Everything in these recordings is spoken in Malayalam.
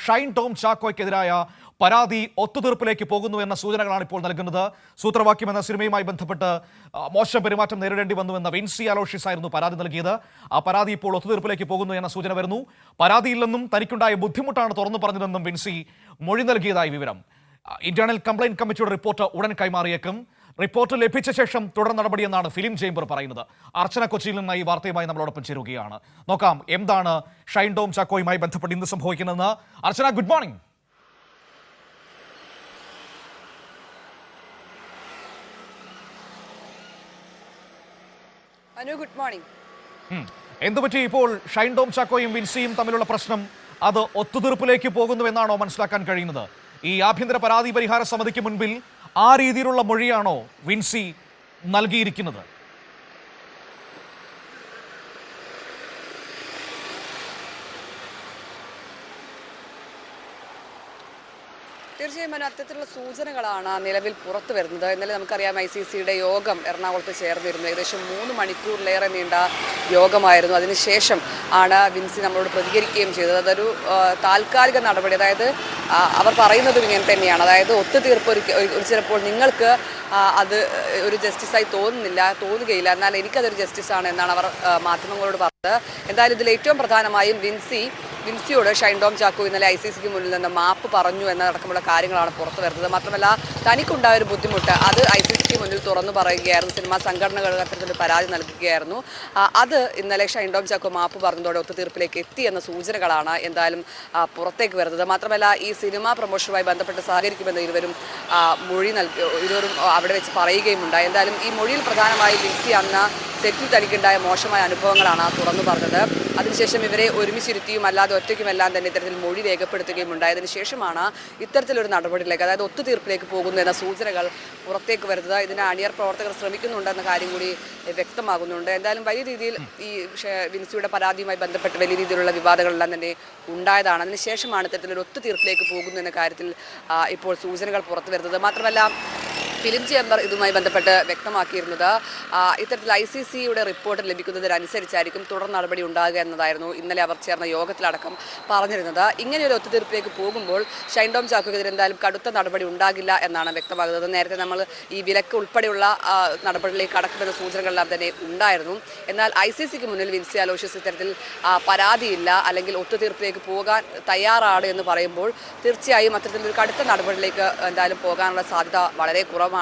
ഷൈൻ ടോം ചാക്കോയ്ക്കെതിരായ പരാതി ഒത്തുതീർപ്പിലേക്ക് പോകുന്നു എന്ന സൂചനകളാണ് ഇപ്പോൾ നൽകുന്നത്. സൂത്രവാക്യം എന്ന സിനിമയുമായി ബന്ധപ്പെട്ട് മോശം പെരുമാറ്റം നേരിടേണ്ടി വന്നുവെന്ന വിൻസി അലോഷ്യസ് ആയിരുന്നു പരാതി നൽകിയത്. ആ പരാതി ഇപ്പോൾ ഒത്തുതീർപ്പിലേക്ക് പോകുന്നു എന്ന സൂചന വരുന്നു. പരാതിയില്ലെന്നും തനിക്കുണ്ടായ ബുദ്ധിമുട്ടാണ് തുറന്നു പറഞ്ഞതെന്നും വിൻസി മൊഴി നൽകിയതായി വിവരം. ഇന്റേണൽ കംപ്ലയിന്റ് കമ്മിറ്റിയുടെ റിപ്പോർട്ട് ഉടൻ കൈമാറിയേക്കും. റിപ്പോർട്ട് ലഭിച്ച ശേഷം തുടർ നടപടിയെന്നാണ് ഫിലിം ചേംബർ പറയുന്നത്. അർച്ചന കൊച്ചിയിൽ നിന്ന് ഈ വാർത്തയുമായി നമ്മളോടൊപ്പം ചേരുകയാണ്. നോക്കാം എന്താണ് ഷൈൻ ടോം ചാക്കോയുമായി ബന്ധപ്പെട്ട് ഇന്ന് സംഭവിക്കുന്നതെന്ന്. അർച്ചന, ഗുഡ് മോർണിംഗ്. Good morning. എന്തുപറ്റി ഇപ്പോൾ ഷൈൻ ടോം ചാക്കോയും വിൻസിയും തമ്മിലുള്ള പ്രശ്നം അത് ഒത്തുതീർപ്പിലേക്ക് പോകുന്നു എന്നാണോ മനസ്സിലാക്കാൻ കഴിയുന്നത്? ഈ ആഭ്യന്തര പരാതി പരിഹാര സമിതിക്ക് മുൻപിൽ ആ രീതിയിലുള്ള മൊഴിയാണോ വിൻസി നൽകിയിരിക്കുന്നത്? തീർച്ചയായും അത്തരത്തിലുള്ള സൂചനകളാണ് നിലവിൽ പുറത്തു വരുന്നത്. ഇന്നലെ നമുക്കറിയാം ICCയുടെ യോഗം എറണാകുളത്ത് ചേർന്നിരുന്നു. ഏകദേശം 3 മണിക്കൂറിലേറെ നീണ്ട യോഗമായിരുന്നു. അതിനുശേഷം ആണ് വിൻസി നമ്മളോട് പ്രതികരിക്കുകയും ചെയ്തത്. അതൊരു താൽക്കാലിക നടപടി, അതായത് അവർ പറയുന്നതും ഇങ്ങനെ തന്നെയാണ്. അതായത് ഒത്തുതീർപ്പ് ഒരു ചിലപ്പോൾ നിങ്ങൾക്ക് അത് ഒരു ജസ്റ്റിസായി തോന്നുകയില്ല, എന്നാൽ എനിക്കതൊരു ജസ്റ്റിസാണ് എന്നാണ് അവർ മാധ്യമങ്ങളോട് പറഞ്ഞത്. എന്തായാലും ഇതിൽ ഏറ്റവും പ്രധാനമായും വിൻസിയോട് ഷൈൻ ടോം ചാക്കോ ഇന്നലെ ICCക്ക് മുന്നിൽ നിന്ന് മാപ്പ് പറഞ്ഞു എന്നതടക്കമുള്ള കാര്യങ്ങളാണ് പുറത്തു വരുന്നത്. മാത്രമല്ല തനിക്കുണ്ടായ ഒരു ബുദ്ധിമുട്ട് അത് ICCക്ക് മുന്നിൽ തുറന്നു പറയുകയായിരുന്നു. സിനിമാ സംഘടനകൾ അത്തരത്തിലൊരു പരാതി നൽകുകയായിരുന്നു. അത് ഇന്നലെ ഷൈൻ ടോം ചാക്കോ മാപ്പ് പറഞ്ഞതോടെ ഒത്തുതീർപ്പിലേക്ക് എത്തി എന്ന സൂചനകളാണ് എന്തായാലും പുറത്തേക്ക് വരുന്നത്. മാത്രമല്ല ഈ സിനിമാ പ്രൊമോഷനുമായി ബന്ധപ്പെട്ട് സഹകരിക്കുമെന്ന് ഇരുവരും അവിടെ വെച്ച് പറയുകയുമുണ്ടായി. എന്തായാലും ഈ മൊഴിയിൽ പ്രധാനമായും വിൻസി അന്ന് സെറ്റിൽ തനിക്കുണ്ടായ മോശമായ അനുഭവങ്ങളാണ് തുറന്നു പറഞ്ഞത്. അതിനുശേഷം ഇവരെ ഒരുമിച്ചിരുത്തിയും അല്ലാതെ ഒറ്റയ്ക്കുമെല്ലാം തന്നെ ഇത്തരത്തിൽ മൊഴി രേഖപ്പെടുത്തുകയും ഉണ്ടായതിനു ശേഷമാണ് ഇത്തരത്തിലൊരു നടപടിയിലേക്ക്, അതായത് ഒത്തുതീർപ്പിലേക്ക് പോകുന്നു എന്ന സൂചനകൾ പുറത്തേക്ക് വരുന്നത്. ഇതിന് അണിയർ പ്രവർത്തകർ ശ്രമിക്കുന്നുണ്ടെന്ന കാര്യം കൂടി വ്യക്തമാകുന്നുണ്ട്. എന്തായാലും വലിയ രീതിയിൽ ഈ വിൻസിയുടെ പരാതിയുമായി ബന്ധപ്പെട്ട് വലിയ രീതിയിലുള്ള വിവാദങ്ങളെല്ലാം തന്നെ ഉണ്ടായതാണ്. അതിനുശേഷമാണ് ഇത്തരത്തിലൊരു ഒത്തുതീർപ്പിലേക്ക് പോകുന്നു എന്ന കാര്യത്തിൽ ഇപ്പോൾ സൂചനകൾ പുറത്തു വരുന്നത്. മാത്രമല്ല ഫിലിം ചേംബർ ഇതുമായി ബന്ധപ്പെട്ട് വ്യക്തമാക്കിയിരുന്നത് ഇത്തരത്തിൽ ICCയുടെ റിപ്പോർട്ട് ലഭിക്കുന്നതിനനുസരിച്ചായിരിക്കും തുടർ നടപടി ഉണ്ടാകുക എന്നതായിരുന്നു ഇന്നലെ അവർ ചേർന്ന യോഗത്തിലടക്കം പറഞ്ഞിരുന്നത്. ഇങ്ങനെയൊരു ഒത്തുതീർപ്പിലേക്ക് പോകുമ്പോൾ ഷൈൻ ടോം ചാക്കോയ്ക്കെതിരെ എന്തായാലും കടുത്ത നടപടി ഉണ്ടാകില്ല എന്നാണ് വ്യക്തമാകുന്നത്. നേരത്തെ നമ്മൾ ഈ വിലക്ക് ഉൾപ്പെടെയുള്ള നടപടികളിലേക്ക് കടക്കുമെന്ന സൂചനകളെല്ലാം തന്നെ ഉണ്ടായിരുന്നു. എന്നാൽ ICCക്ക് മുന്നിൽ വിൻസി അലോഷ്യസ് ഇത്തരത്തിൽ പരാതിയില്ല അല്ലെങ്കിൽ ഒത്തുതീർപ്പിലേക്ക് പോകാൻ തയ്യാറാണ് എന്ന് പറയുമ്പോൾ തീർച്ചയായും അത്തരത്തിലൊരു കടുത്ത നടപടിയിലേക്ക് എന്തായാലും പോകാനുള്ള സാധ്യത വളരെ കുറവാണ്.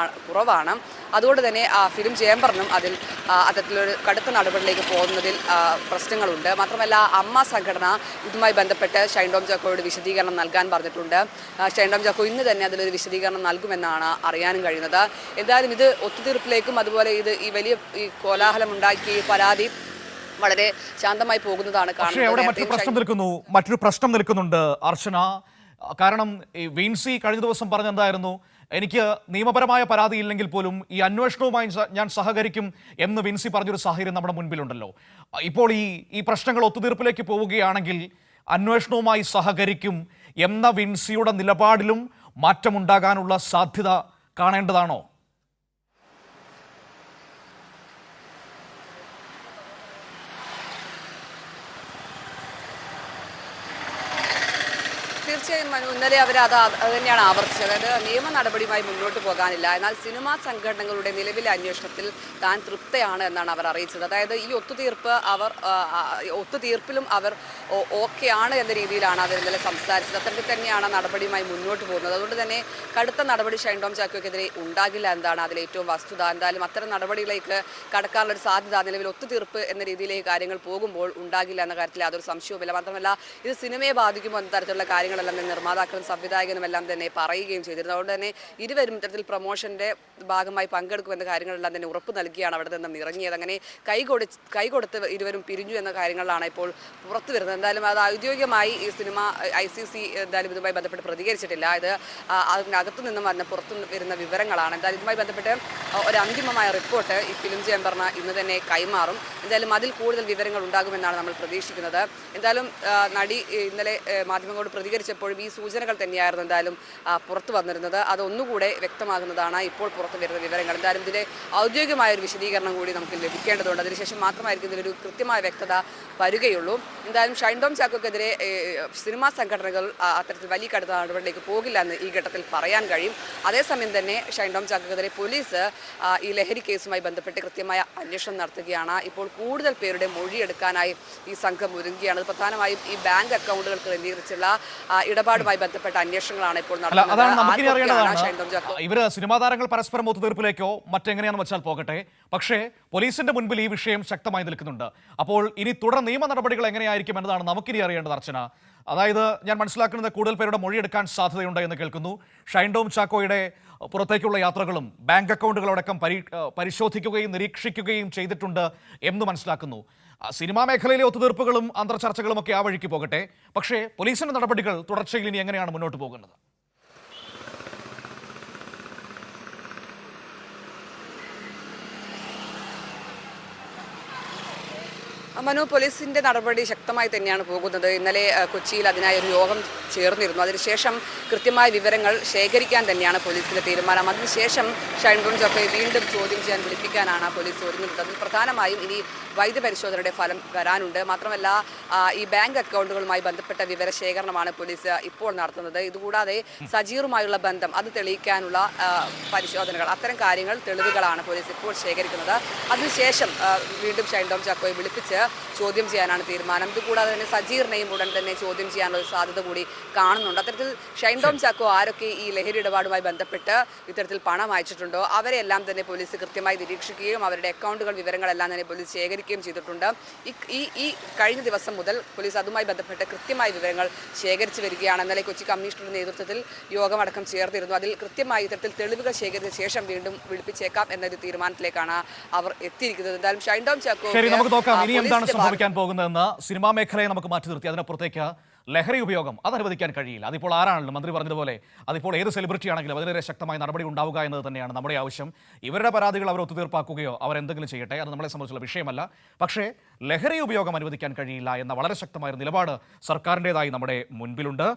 അതുകൊണ്ട് തന്നെ ഫിലിം ചേംബറിനും അത്തരത്തിലൊരു കടുത്ത നടപടിയിലേക്ക് പോകുന്നതിൽ പ്രശ്നങ്ങളുണ്ട്. മാത്രമല്ല അമ്മ സംഘടന ഇതുമായി ബന്ധപ്പെട്ട് ഷൈൻ ടോം ചാക്കോയോട് വിശദീകരണം നൽകാൻ പറഞ്ഞിട്ടുണ്ട്. ഷൈൻ ടോം ചാക്കോ ഇന്ന് തന്നെ അതിലൊരു വിശദീകരണം നൽകുമെന്നാണ് അറിയാനും കഴിയുന്നത്. എന്തായാലും ഇത് ഒത്തുതീർപ്പിലേക്കും അതുപോലെ ഈ വലിയ കോലാഹലമുണ്ടാക്കിയ പരാതി വളരെ ശാന്തമായി പോകുന്നതാണ് കാണുന്നത്. മറ്റൊരു പ്രശ്നം നിൽക്കുന്നുണ്ട് അർച്ചന. കാരണം വിൻസി കഴിഞ്ഞ ദിവസം പറഞ്ഞെന്തായിരുന്നു, എനിക്ക് നിയമപരമായ പരാതി ഇല്ലെങ്കിൽ പോലും ഈ അന്വേഷണവുമായി ഞാൻ സഹകരിക്കും എന്ന് വിൻസി പറഞ്ഞൊരു സാഹചര്യം നമ്മുടെ മുൻപിലുണ്ടല്ലോ. ഇപ്പോൾ ഈ പ്രശ്നങ്ങൾ ഒത്തുതീർപ്പിലേക്ക് പോവുകയാണെങ്കിൽ അന്വേഷണവുമായി സഹകരിക്കും എന്ന വിൻസിയുടെ നിലപാടിലും മാറ്റമുണ്ടാകാനുള്ള സാധ്യത കാണേണ്ടതാണോ? തീർച്ചയായും ഇന്നലെ അവർ അത് തന്നെയാണ് ആവർത്തിച്ചത്. അതായത് നിയമ നടപടിയുമായി മുന്നോട്ട് പോകാനില്ല, എന്നാൽ സിനിമാ സംഘടനകളുടെ നിലവിലെ അന്വേഷണത്തിൽ താൻ തൃപ്തയാണ് എന്നാണ് അവർ അറിയിച്ചത്. അതായത് ഈ ഒത്തുതീർപ്പിലും അവർ ഓക്കെ ആണ് എന്ന രീതിയിലാണ് അവർ ഇന്നലെ സംസാരിച്ചത്. അത്തരത്തിൽ തന്നെയാണ് നടപടിയുമായി മുന്നോട്ട് പോകുന്നത്. അതുകൊണ്ട് തന്നെ കടുത്ത നടപടി ഷൈൻ ടോം ചാക്കോയ്ക്കെതിരെ ഉണ്ടാകില്ല എന്നതാണ് അതിലേറ്റവും വസ്തുത. എന്തായാലും അത്തരം നടപടികളിലേക്ക് കടക്കാനുള്ള ഒരു സാധ്യത നിലവിൽ ഒത്തുതീർപ്പ് എന്ന രീതിയിലേക്ക് കാര്യങ്ങൾ പോകുമ്പോൾ ഉണ്ടാകില്ല എന്ന കാര്യത്തിൽ യാതൊരു സംശയവുമില്ല. മാത്രമല്ല ഇത് സിനിമയെ ബാധിക്കുമ്പോൾ എന്ന തരത്തിലുള്ള കാര്യങ്ങളെല്ലാം നിർമ്മാതാക്കളും സംവിധായകനും എല്ലാം തന്നെ പറയുകയും ചെയ്തിരുന്നു. അതുകൊണ്ട് തന്നെ ഇരുവരും ഇത്തരത്തിൽ പ്രൊമോഷന്റെ ഭാഗമായി പങ്കെടുക്കുമെന്ന കാര്യങ്ങളെല്ലാം തന്നെ ഉറപ്പ് നൽകിയാണ് അവിടെ നിന്നും ഇറങ്ങിയത്. അങ്ങനെ കൈകൊടുത്ത് ഇരുവരും പിരിഞ്ഞു എന്ന കാര്യങ്ങളാണ് ഇപ്പോൾ പുറത്തു വരുന്നത്. എന്തായാലും അത് ഔദ്യോഗികമായി ഈ സിനിമ ICC എന്തായാലും ഇതുമായി ബന്ധപ്പെട്ട് പ്രതികരിച്ചിട്ടില്ല. ഇത് അതിനകത്തു നിന്നും പുറത്തു വരുന്ന വിവരങ്ങളാണ്. എന്തായാലും ഇതുമായി ബന്ധപ്പെട്ട് ഒരു അന്തിമമായ റിപ്പോർട്ട് ഈ ഫിലിം ചേംബറിന് ഇന്ന് തന്നെ കൈമാറും. എന്തായാലും അതിൽ കൂടുതൽ വിവരങ്ങൾ ഉണ്ടാകുമെന്നാണ് നമ്മൾ പ്രതീക്ഷിക്കുന്നത്. എന്തായാലും നടി ഇന്നലെ മാധ്യമങ്ങളോട് പ്രതികരിച്ച അന്വേഷിച്ചപ്പോഴും ഈ സൂചനകൾ തന്നെയായിരുന്നു എന്തായാലും പുറത്തു വന്നിരുന്നത്. അതൊന്നുകൂടെ വ്യക്തമാകുന്നതാണ് ഇപ്പോൾ പുറത്തു വരുന്ന വിവരങ്ങൾ. എന്തായാലും ഇതിൻ്റെ ഔദ്യോഗികമായ ഒരു വിശദീകരണം കൂടി നമുക്ക് ലഭിക്കേണ്ടതുണ്ട്. അതിനുശേഷം മാത്രമായിരിക്കും ഇതിലൊരു കൃത്യമായ വ്യക്തത വരികയുള്ളൂ. എന്തായാലും ഷൈൻ ടോം ചാക്കോക്കെതിരെ സിനിമാ സംഘടനകൾ അത്തരത്തിൽ വലിയ കടുത്ത നടപടിയിലേക്ക് പോകില്ല എന്ന് ഈ ഘട്ടത്തിൽ പറയാൻ കഴിയും. അതേസമയം തന്നെ ഷൈൻ ടോം ചാക്കോക്കെതിരെ പോലീസ് ഈ ലഹരി കേസുമായി ബന്ധപ്പെട്ട് കൃത്യമായ അന്വേഷണം നടത്തുകയാണ്. ഇപ്പോൾ കൂടുതൽ പേരുടെ മൊഴിയെടുക്കാനായി ഈ സംഘം ഒരുങ്ങുകയാണ്. അത് പ്രധാനമായും ഈ ബാങ്ക് അക്കൗണ്ടുകൾ കേന്ദ്രീകരിച്ചുള്ള ഇടപാടുമായി ബന്ധപ്പെട്ട അന്വേഷണങ്ങളാണ് ഇപ്പോൾ നടത്തുന്നത്. ഇവര് സിനിമാ താരങ്ങൾ പരസ്പരം ഒത്തുതീർപ്പിലേക്കോ മറ്റെങ്ങനെയാണെന്ന് വെച്ചാൽ പോകട്ടെ, പക്ഷേ പോലീസിന്റെ മുൻപിൽ ഈ വിഷയം ശക്തമായി നിൽക്കുന്നുണ്ട്. അപ്പോൾ ഇനി തുടർ നിയമ നടപടികൾ എങ്ങനെയായിരിക്കും എന്നതാണ് നമുക്കിനി അറിയേണ്ടത് അർച്ചന. അതായത് ഞാൻ മനസ്സിലാക്കുന്നത് കൂടുതൽ പേരുടെ മൊഴിയെടുക്കാൻ സാധ്യതയുണ്ട് എന്ന് കേൾക്കുന്നു. ഷൈൻ ടോം ചാക്കോയുടെ പുറത്തേക്കുള്ള യാത്രകളും ബാങ്ക് അക്കൗണ്ടുകളടക്കം പരിശോധിക്കുകയും നിരീക്ഷിക്കുകയും ചെയ്തിട്ടുണ്ട് എന്ന് മനസ്സിലാക്കുന്നു. സിനിമാ മേഖലയിലെ ഒത്തുതീർപ്പുകളും അന്തർചർച്ചകളും ഒക്കെ ആ വഴിക്ക് പോകട്ടെ, പക്ഷേ പോലീസിന്റെ നടപടികൾ തുടർച്ചയിൽ ഇനി എങ്ങനെയാണ് മുന്നോട്ട് പോകുന്നത്? മനു, പോലീസിന്റെ നടപടി ശക്തമായി തന്നെയാണ് പോകുന്നത്. ഇന്നലെ കൊച്ചിയിൽ അതിനായി ഒരു യോഗം ചേർന്നിരുന്നു. അതിനുശേഷം കൃത്യമായ വിവരങ്ങൾ ശേഖരിക്കാൻ തന്നെയാണ് പോലീസിന്റെ തീരുമാനം. അതിനുശേഷം ഷൈൻ ടോം ചാക്കോയെ വീണ്ടും ചോദ്യം ചെയ്യാൻ വിളിപ്പിക്കാനാണ് പോലീസ് ഒരുങ്ങുന്നത്. അതിൽ പ്രധാനമായും ഇനി വൈദ്യപരിശോധനയുടെ ഫലം വരാനുണ്ട്. മാത്രമല്ല ഈ ബാങ്ക് അക്കൗണ്ടുകളുമായി ബന്ധപ്പെട്ട വിവരശേഖരണമാണ് പോലീസ് ഇപ്പോൾ നടത്തുന്നത്. ഇതുകൂടാതെ സജീറുമായുള്ള ബന്ധം അത് തെളിയിക്കാനുള്ള പരിശോധനകൾ, അത്തരം കാര്യങ്ങൾ, തെളിവുകളാണ് പോലീസ് ഇപ്പോൾ ശേഖരിക്കുന്നത്. അതിനുശേഷം വീണ്ടും ഷൈൻ ടോം ചാക്കോയെ വിളിപ്പിച്ച് ചോദ്യം ചെയ്യാനാണ് തീരുമാനം. ഇതുകൂടാതെ തന്നെ സജീറിനെയും ഉടൻ തന്നെ ചോദ്യം ചെയ്യാനുള്ള ഒരു സാധ്യത കൂടി കാണുന്നുണ്ട്. അത്തരത്തിൽ ഷൈൻ ടോം ചാക്കോ ആരൊക്കെ ഈ ലഹരി ഇടപാടുമായി ബന്ധപ്പെട്ട് ഇത്തരത്തിൽ പണം അയച്ചിട്ടുണ്ടോ അവരെല്ലാം തന്നെ പോലീസ് കൃത്യമായി നിരീക്ഷിക്കുകയും അവരുടെ അക്കൗണ്ടുകൾ വിവരങ്ങളെല്ലാം തന്നെ പോലീസ് ശേഖരിക്കുകയും ചെയ്തിട്ടുണ്ട്. ഈ കഴിഞ്ഞ ദിവസം മുതൽ പോലീസ് അതുമായി ബന്ധപ്പെട്ട് കൃത്യമായ വിവരങ്ങൾ ശേഖരിച്ചു വരികയാണ്. ഇന്നലെ കൊച്ചി കമ്മീഷണറുടെ നേതൃത്വത്തിൽ യോഗമടക്കം ചേർന്നിരുന്നു. അതിൽ കൃത്യമായി ഇത്തരത്തിൽ തെളിവുകൾ ശേഖരിച്ച ശേഷം വീണ്ടും വിളിപ്പിച്ചേക്കാം എന്നൊരു തീരുമാനത്തിലേക്കാണ് അവർ എത്തിയിരിക്കുന്നത്. എന്തായാലും ഷൈൻ ടോം ചാക്കോ എന്താണ് സംഭവിക്കാൻ പോകുന്നതെന്ന് സിനിമാ മേഖലയെ നമുക്ക് മാറ്റി നിർത്തി അതിനപ്പുറത്തേക്ക് ലഹരി ഉപയോഗം അത് അനുവദിക്കാൻ കഴിയില്ല. അതിപ്പോൾ ആരാണല്ലോ മന്ത്രി പറഞ്ഞതുപോലെ അതിപ്പോൾ ഏത് സെലിബ്രിറ്റി ആണെങ്കിലും അതിനെതിരെ ശക്തമായ നടപടി ഉണ്ടാവുക എന്നത് തന്നെയാണ് നമ്മുടെ ആവശ്യം. ഇവരുടെ പരാതികൾ അവർ ഒത്തുതീർപ്പാക്കുകയോ അവരെന്തെങ്കിലും ചെയ്യട്ടെ, അത് നമ്മളെ സംബന്ധിച്ചുള്ള വിഷയമല്ല. പക്ഷേ ലഹരി ഉപയോഗം അനുവദിക്കാൻ കഴിയില്ല എന്ന വളരെ ശക്തമായ നിലപാട് സർക്കാരിൻ്റെതായി നമ്മുടെ മുൻപിലുണ്ട്.